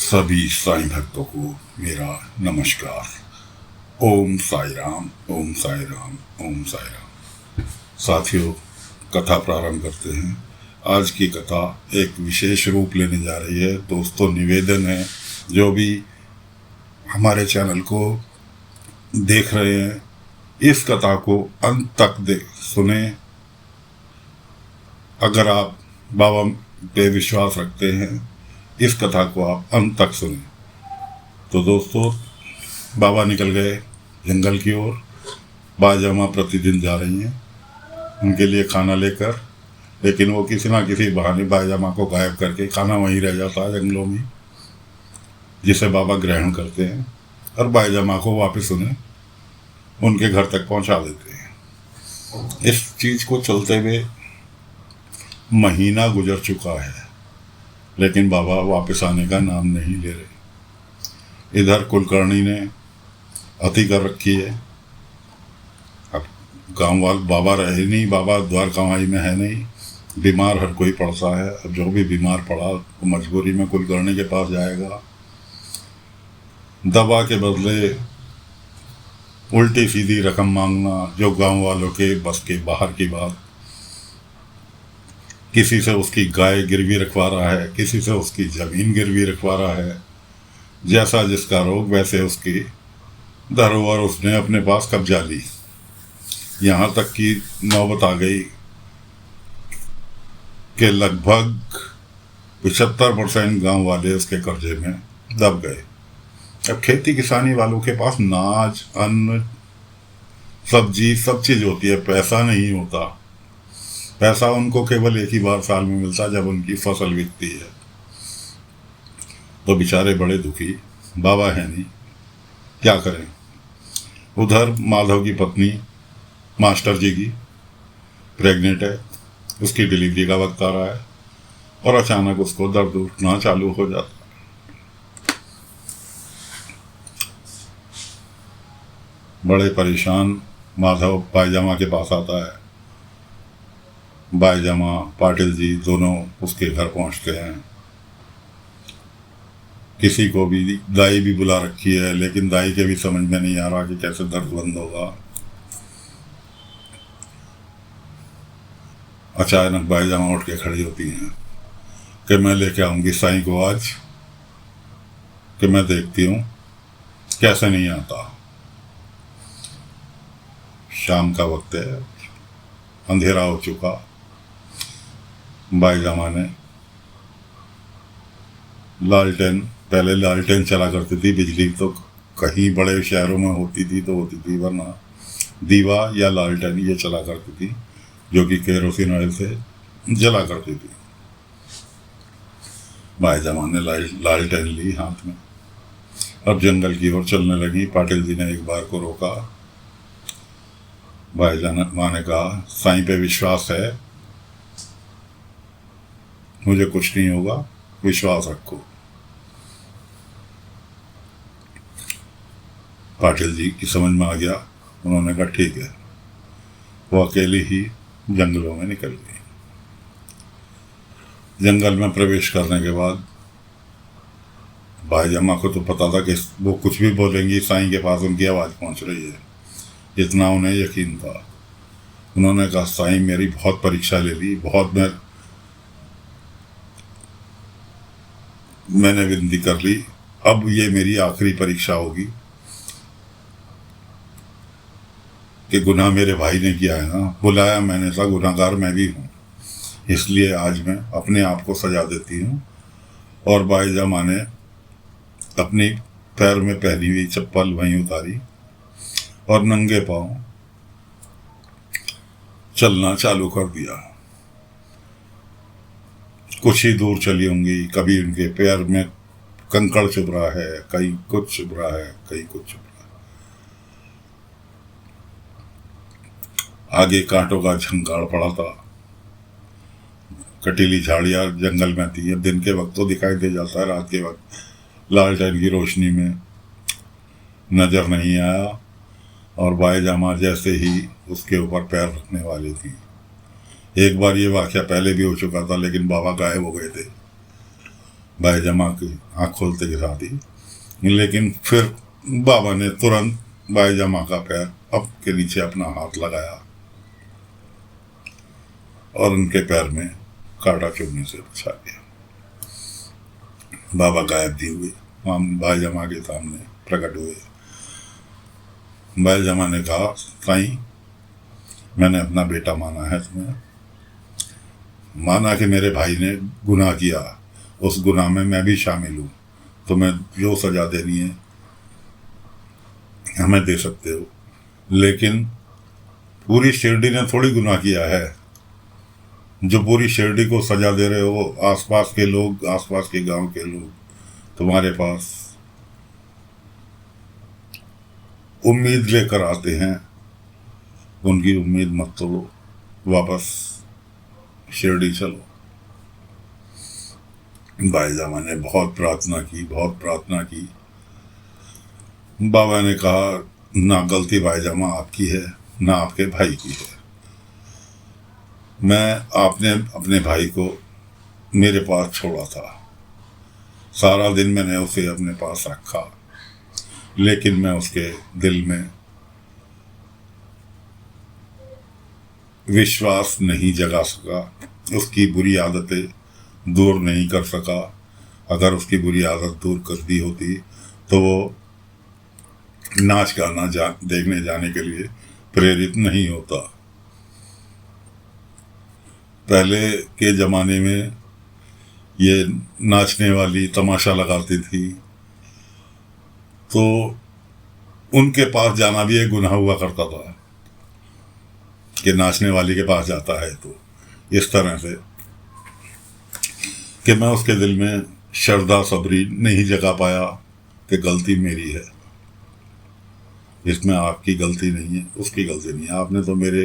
सभी साईं भक्तों को मेरा नमस्कार। ओम साई राम, ओम साई राम, ओम साई राम। साथियों, कथा प्रारंभ करते हैं। आज की कथा एक विशेष रूप लेने जा रही है। दोस्तों, निवेदन है, जो भी हमारे चैनल को देख रहे हैं, इस कथा को अंत तक सुने। अगर आप बाबा पे विश्वास रखते हैं, इस कथा को आप अंत तक सुने। तो दोस्तों, बाबा निकल गए जंगल की ओर। बाईजामा प्रतिदिन जा रही हैं उनके लिए खाना लेकर, लेकिन वो किसी ना किसी बहाने बाईजामा को गायब करके खाना वहीं रह जाता है जंगलों में, जिसे बाबा ग्रहण करते हैं और बाईजामा को वापस उन्हें उनके घर तक पहुंचा देते हैं। इस चीज को चलते हुए महीना गुजर चुका है, लेकिन बाबा वापस आने का नाम नहीं ले रहे। इधर कुलकर्णी ने अति कर रखी है। अब गांव वाले बाबा रहे नहीं, बाबा द्वारकामाई में है नहीं, बीमार हर कोई पड़ता है। अब जो भी बीमार पड़ा तो मजबूरी में कुलकर्णी के पास जाएगा। दवा के बदले उल्टी सीधी रकम मांगना, जो गांव वालों के बस के बाहर की बात। किसी से उसकी गाय गिरवी रखवा रहा है, किसी से उसकी जमीन गिरवी रखवा रहा है। जैसा जिसका रोग वैसे उसकी धरोहर उसने अपने पास कब्जा ली। यहाँ तक कि नौबत आ गई कि लगभग 75% गांव वाले उसके कर्जे में दब गए। अब खेती किसानी वालों के पास नाज, अन्न, सब्जी सब चीज होती है, पैसा नहीं होता। पैसा उनको केवल एक ही बार साल में मिलता, जब उनकी फसल बिकती है। तो बेचारे बड़े दुखी। बाबा है नहीं, क्या करें। उधर माधव की पत्नी मास्टर जी की प्रेग्नेंट है, उसकी डिलीवरी का वक्त आ रहा है और अचानक उसको दर्द उठना चालू हो जाता है। बड़े परेशान माधव बाईजामा के पास आता है। बाईजामा, पाटिल जी दोनों उसके घर पहुंचते हैं। किसी को भी, दाई भी बुला रखी है, लेकिन दाई के भी समझ में नहीं आ रहा कि कैसे दर्द बंद होगा। अचानक बाईजामा उठ के खड़ी होती हैं कि मैं लेके आऊंगी साईं को आज, कि मैं देखती हूँ कैसे नहीं आता। शाम का वक्त है, अंधेरा हो चुका। बाईजामा ने लालटेन, पहले लालटेन चला करती थी, बिजली तो कहीं बड़े शहरों में होती थी तो होती थी, वरना दीवा या लालटेन ये चला करती थी, जो कि केरोसिन ऑयल से जला करती थी। बाईजामा ने लालटेन ली हाथ में, अब जंगल की ओर चलने लगी। पाटिल जी ने एक बार को रोका। बाईजामा ने कहा, साईं पे विश्वास है, मुझे कुछ नहीं होगा, विश्वास रखो। पाटिल जी की समझ में आ गया। उन्होंने कहा ठीक है। वो अकेली ही जंगलों में निकल गई। जंगल में प्रवेश करने के बाद बाईजामा को तो पता था कि वो कुछ भी बोलेंगी, साईं के पास उनकी आवाज़ पहुंच रही है, इतना उन्हें यकीन था। उन्होंने कहा, साईं मेरी बहुत परीक्षा ले ली, बहुत मैंने विनती कर ली, अब ये मेरी आखिरी परीक्षा होगी कि गुनाह मेरे भाई ने किया है ना, बुलाया मैंने था, गुनाहगार मैं भी हूँ, इसलिए आज मैं अपने आप को सजा देती हूँ। और बाईजामा ने अपनी पैर में पहनी हुई चप्पल वहीं उतारी और नंगे पांव चलना चालू कर दिया। कुछ ही दूर चली होंगी, कभी उनके पैर में कंकड़ चुभ रहा है, कहीं कुछ चुभ रहा है, कहीं कुछ चुभ रहा है। आगे कांटों का झंकार पड़ा था, कटीली झाड़ियां जंगल में थी। अब दिन के वक्त तो दिखाई दे जाता है, रात के वक्त लालटेन की रोशनी में नजर नहीं आया। और बाईजामा जैसे ही उसके ऊपर पैर रखने वाली थी, एक बार ये वाकया पहले भी हो चुका था, लेकिन बाबा गायब हो गए थे। भाई जमा की आँख खोलते के साथ ही। लेकिन फिर बाबा ने तुरंत भाई जमा का पैर अब के नीचे अपना हाथ लगाया और उनके पैर में कांटा चुभने से बचा दिया। बाबा गायब भी हुए, हम भाई जमा के सामने प्रकट हुए। भाई जमा ने कहा, साईं मैंने अपना बेटा माना है तुम्हें, माना कि मेरे भाई ने गुनाह किया, उस गुनाह में मैं भी शामिल हूँ, तुम्हें जो सजा देनी है हमें दे सकते हो, लेकिन पूरी शिरडी ने थोड़ी गुनाह किया है। जो पूरी शिरडी को सजा दे रहे हो आसपास के लोग, आसपास के गांव के लोग तुम्हारे पास उम्मीद लेकर आते हैं, उनकी उम्मीद मत तोड़ो, वापस शिरडी चलो। भाई जामा ने बहुत प्रार्थना की, बहुत प्रार्थना की। बाबा ने कहा, ना गलती भाई जामा आपकी है ना आपके भाई की है। आपने अपने भाई को मेरे पास छोड़ा था, सारा दिन मैंने उसे अपने पास रखा, लेकिन मैं उसके दिल में विश्वास नहीं जगा सका, उसकी बुरी आदतें दूर नहीं कर सका। अगर उसकी बुरी आदत दूर कर दी होती तो वो नाच गाना देखने जाने के लिए प्रेरित नहीं होता। पहले के ज़माने में ये नाचने वाली तमाशा लगाती थी, तो उनके पास जाना भी एक गुनाह हुआ करता था कि नाचने वाली के पास जाता है। तो इस तरह से कि मैं उसके दिल में श्रद्धा सबरी नहीं जगा पाया कि गलती मेरी है, इसमें आपकी गलती नहीं है, उसकी गलती नहीं है। आपने तो मेरे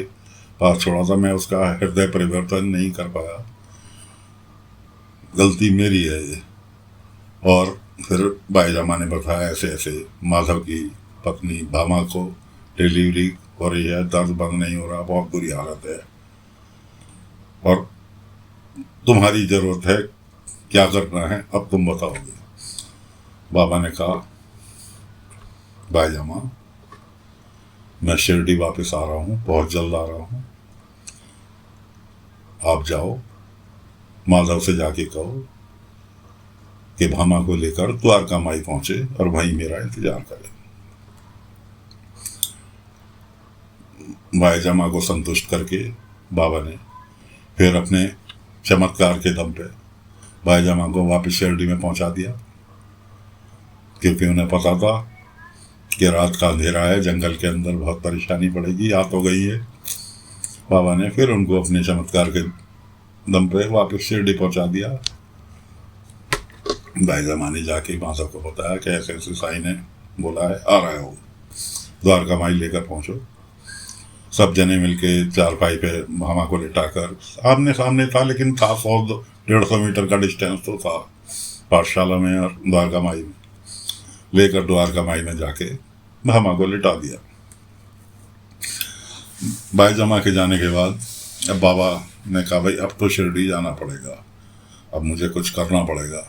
पास छोड़ा था, मैं उसका हृदय परिवर्तन नहीं कर पाया, गलती मेरी है ये। और फिर भाई जामा ने बताया ऐसे ऐसे माधव की पत्नी भामा को डिलीवरी हो रही है, दर्द बंद नहीं हो रहा, बहुत बुरी हालत है और तुम्हारी ज़रूरत है, क्या करना है अब तुम बताओगे। बाबा ने कहा, भाई जामा मैं शिरडी वापस आ रहा हूँ, बहुत जल्द आ रहा हूँ, आप जाओ माधव से जाके कहो कि भामा को लेकर द्वारका माई पहुंचे और वहीं मेरा इंतजार करें। भाई जमा को संतुष्ट करके बाबा ने फिर अपने चमत्कार के दम पे भाई जमा को वापस शिरडी में पहुंचा दिया, क्योंकि उन्हें पता था कि रात का अंधेरा है, जंगल के अंदर बहुत परेशानी पड़ेगी, आ तो गई है। बाबा ने फिर उनको अपने चमत्कार के दम पे वापस शिरडी पहुंचा दिया। भाई जमा ने जाके माधव को बताया कि ऐसे ऐसे साई ने बोला है, आ रहा है वो, द्वारका माई लेकर पहुंचो। सब जने मिलके चारपाई पे भामा को लिटाकर, आमने सामने था लेकिन था 100-150 मीटर का डिस्टेंस तो था पाठशाला में और द्वारका माई में, लेकर द्वारका माई में जाके भामा को लिटा दिया। भाई जमा के जाने के बाद अब बाबा ने कहा, भाई अब तो शिरडी जाना पड़ेगा, अब मुझे कुछ करना पड़ेगा।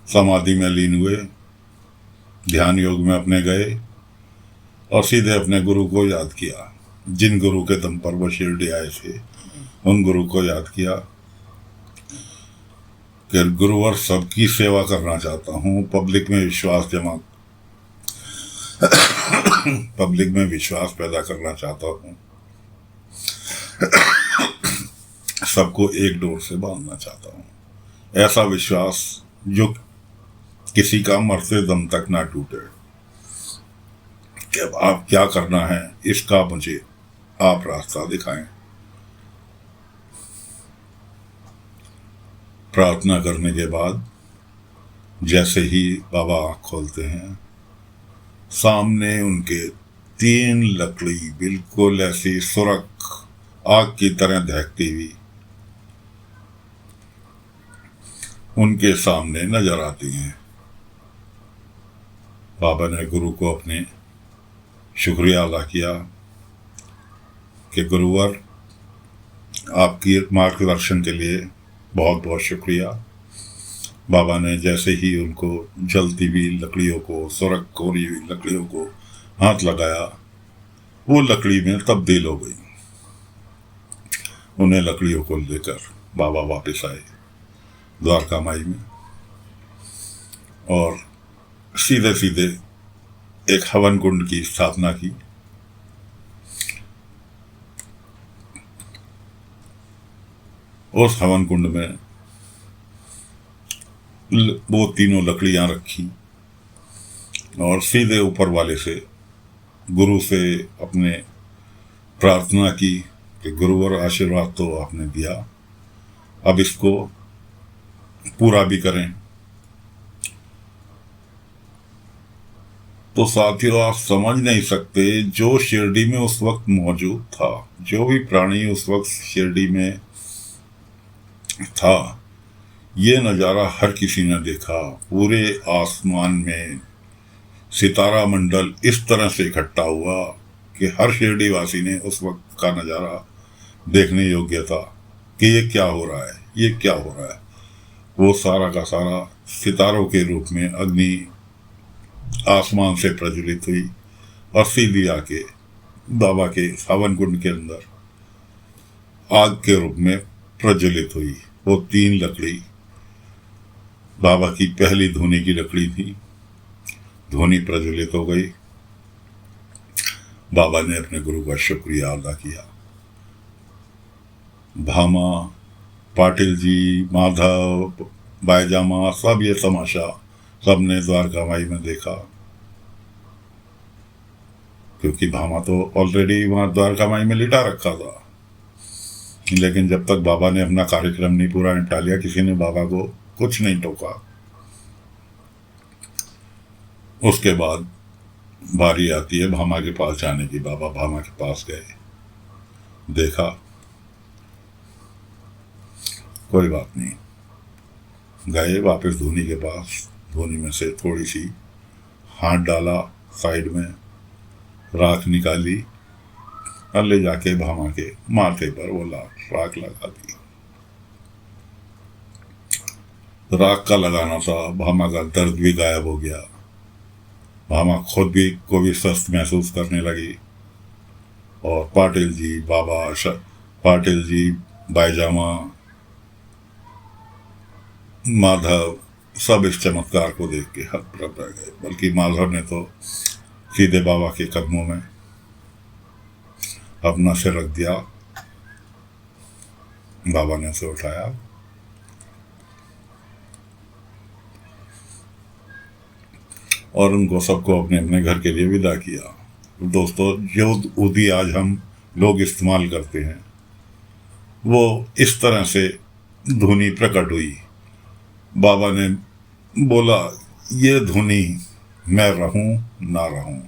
समाधि में लीन हुए, ध्यान योग में अपने गए और सीधे अपने गुरु को याद किया, जिन गुरु के दम पर वो शिरडी आए थे, उन गुरु को याद किया कि गुरुवर सबकी सेवा करना चाहता हूँ, पब्लिक में विश्वास पैदा करना चाहता हूँ, सबको एक डोर से बांधना चाहता हूँ, ऐसा विश्वास जो किसी का मरते दम तक ना टूटे। कि अब आप क्या करना है इसका मुझे आप रास्ता दिखाएं। प्रार्थना करने के बाद जैसे ही बाबा आँख खोलते हैं, सामने उनके 3 लकड़ी बिल्कुल ऐसी सुरख आग की तरह दहकती हुई उनके सामने नजर आती हैं। बाबा ने गुरु को अपने शुक्रिया अदा किया कि गुरुवर आपकी मार्गदर्शन के लिए बहुत बहुत शुक्रिया। बाबा ने जैसे ही उनको जलती हुई लकड़ियों को, सुरख कोरी हुई लकड़ियों को हाथ लगाया, वो लकड़ी में तब्दील हो गई। उन्हें लकड़ियों को लेकर बाबा वापस आए द्वारका माई में और सीधे सीधे एक हवन कुंड की स्थापना की। उस हवन कुंड में वो तीनों लकड़ियां रखी और सीधे ऊपर वाले से, गुरु से अपने प्रार्थना की कि गुरुवर आशीर्वाद तो आपने दिया, अब इसको पूरा भी करें। तो साथियों, आप समझ नहीं सकते, जो शिरडी में उस वक्त मौजूद था, जो भी प्राणी उस वक्त शिरडी में था, ये नज़ारा हर किसी ने देखा। पूरे आसमान में सितारा मंडल इस तरह से इकट्ठा हुआ कि हर शिरडी वासी ने उस वक्त का नज़ारा देखने योग्य था कि ये क्या हो रहा है, ये क्या हो रहा है। वो सारा का सारा सितारों के रूप में अग्नि आसमान से प्रज्वलित हुई और सीधी आके बाबा के हवन कुंड के अंदर आग के रूप में प्रज्वलित हुई। वो 3 लकड़ी बाबा की पहली धूनी की लकड़ी थी। धूनी प्रज्वलित हो गई। बाबा ने अपने गुरु का शुक्रिया अदा किया। भामा, पाटिल जी, माधव, बायजामा, सब ये तमाशा सबने द्वारका माई में देखा, क्योंकि भामा तो ऑलरेडी वहां द्वारका माई में लिटा रखा था। लेकिन जब तक बाबा ने अपना कार्यक्रम नहीं पूरा निपटा लिया, किसी ने बाबा को कुछ नहीं टोका। उसके बाद बारी आती है भामा के पास जाने की। बाबा भामा के पास गए, देखा, कोई बात नहीं। गए वापस धोनी के पास, धोनी में से थोड़ी सी हाथ डाला, साइड में राख निकाली और ले जाके भामा के माथे पर वो राख लगा दी। राख का लगाना था, भामा का दर्द भी गायब हो गया। भामा खुद भी को भी स्वस्थ महसूस करने लगी। और पाटिल जी, पाटिल जी, बायजामा, माधव, सब इस चमत्कार को देख के हतप्रभ रह गए। बल्कि माधव ने तो सीधे बाबा के कदमों में अपना सिर रख दिया। बाबा ने उसे उठाया और उनको सबको अपने अपने घर के लिए विदा किया। दोस्तों, जो ऊदी आज हम लोग इस्तेमाल करते हैं, वो इस तरह से धुनी प्रकट हुई। बाबा ने बोला, ये धुनी मैं रहूं ना रहूं,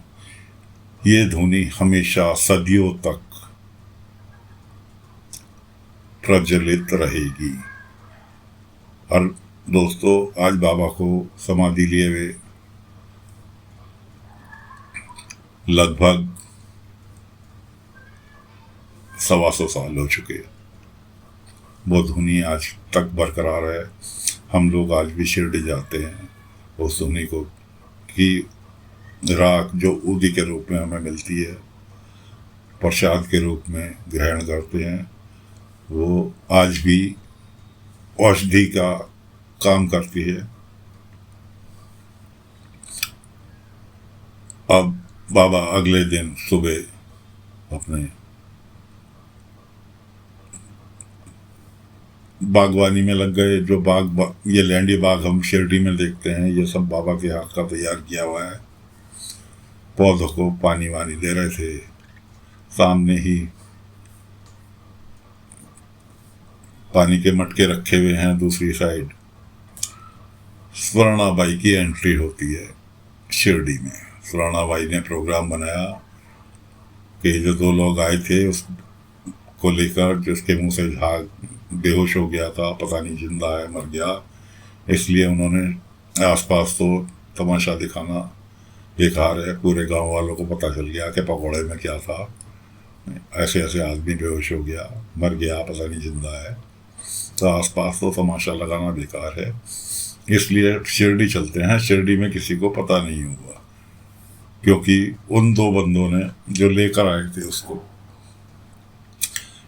ये धुनी हमेशा सदियों तक प्रज्वलित रहेगी। और दोस्तों, आज बाबा को समाधि लिए हुए लगभग 125 साल हो चुके। वो धुनी आज तक बरकरार है। हम लोग आज भी शिरडी जाते हैं, उस धुनी को की राख जो ऊदी के रूप में हमें मिलती है, प्रसाद के रूप में ग्रहण करते हैं। वो आज भी औषधि का काम करती है। अब बाबा अगले दिन सुबह अपने बागवानी में लग गए। जो ये लैंडी बाग हम शिरडी में देखते हैं, ये सब बाबा के हाथ का तैयार किया हुआ है। पौधों को पानी वानी दे रहे थे। सामने ही पानी के मटके रखे हुए हैं। दूसरी साइड स्वर्णाबाई की एंट्री होती है शिरडी में। स्वर्णाबाई ने प्रोग्राम बनाया कि जो 2 लोग आए थे उसको लेकर, जिसके मुंह से झाग बेहोश हो गया था, पता नहीं जिंदा है मर गया, इसलिए उन्होंने आसपास तो तमाशा दिखाना बेकार है। पूरे गांव वालों को पता चल गया कि पकौड़े में क्या था। ऐसे ऐसे आदमी बेहोश हो गया, मर गया, पता नहीं जिंदा है। तो आसपास तो तमाशा लगाना बेकार है, इसलिए शिरडी चलते हैं। शिरडी में किसी को पता नहीं होगा, क्योंकि उन दो बंदों ने जो लेकर आए थे उसको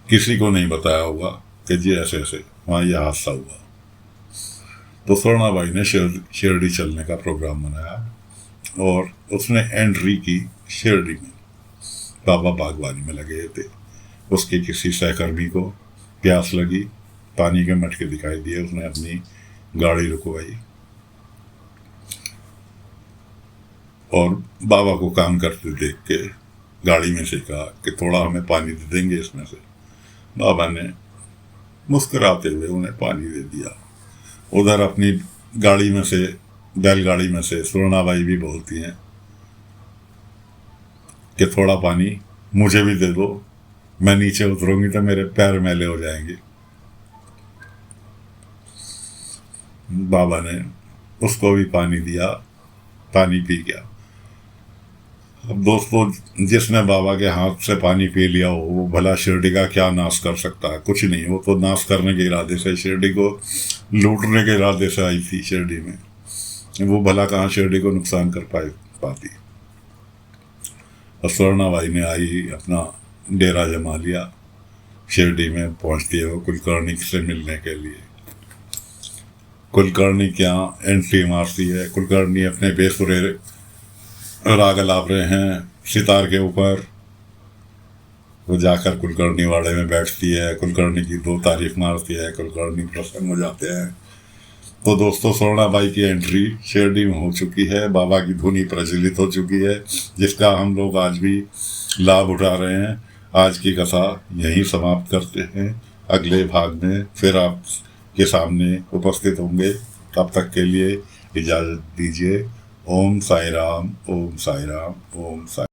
किसी को नहीं बताया होगा कि जी ऐसे ऐसे वहाँ यह हादसा हुआ। तो स्वर्णाबाई ने शिरडी चलने का प्रोग्राम बनाया और उसने एंट्री की शिरडी में। बाबा बागवानी में लगे थे। उसके किसी सहकर्मी को प्यास लगी, पानी के मटके दिखाई दिए, उसने अपनी गाड़ी रुकवाई और बाबा को काम करते देख के गाड़ी में से कहा कि थोड़ा हमें पानी दे देंगे इसमें से। बाबा ने मुस्कुराते हुए उन्हें पानी दे दिया। उधर अपनी गाड़ी में से, बैलगाड़ी में से स्वर्णाबाई भी बोलती हैं कि थोड़ा पानी मुझे भी दे दो, मैं नीचे उतरूंगी तो मेरे पैर मैले हो जाएंगे। बाबा ने उसको भी पानी दिया, पानी पी गया। अब दोस्तों, जिसने बाबा के हाथ से पानी पी लिया हो वो भला शिरडी का क्या नाश कर सकता है? कुछ नहीं। वो तो नाश करने के इरादे से, शिरडी को लूटने के इरादे से आई थी शिरडी में। वो भला कहाँ शिरडी को नुकसान कर पाती। और स्वर्णाबाई ने आई, अपना डेरा जमा लिया। शिरडी में पहुंचती है वो कुलकर्णी से मिलने के लिए। कुलकर्णी क्या एंट्री मारती है। कुलकर्णी अपने बेसुरे राग लाप रहे हैं सितार के ऊपर। वो जाकर कुलकर्णी वाड़े में बैठती है, कुलकर्णी की दो तारीफ मारती है, कुलकर्णी प्रसन्न हो जाते हैं। तो दोस्तों, स्वर्णाबाई की एंट्री शिरडी में हो चुकी है। बाबा की धुनी प्रचलित हो चुकी है, जिसका हम लोग आज भी लाभ उठा रहे हैं। आज की कथा यहीं समाप्त करते हैं। अगले भाग में फिर आपके सामने उपस्थित होंगे। तब तक के लिए इजाज़त दीजिए। ओम साई राम, ओम साई राम, ओम साई।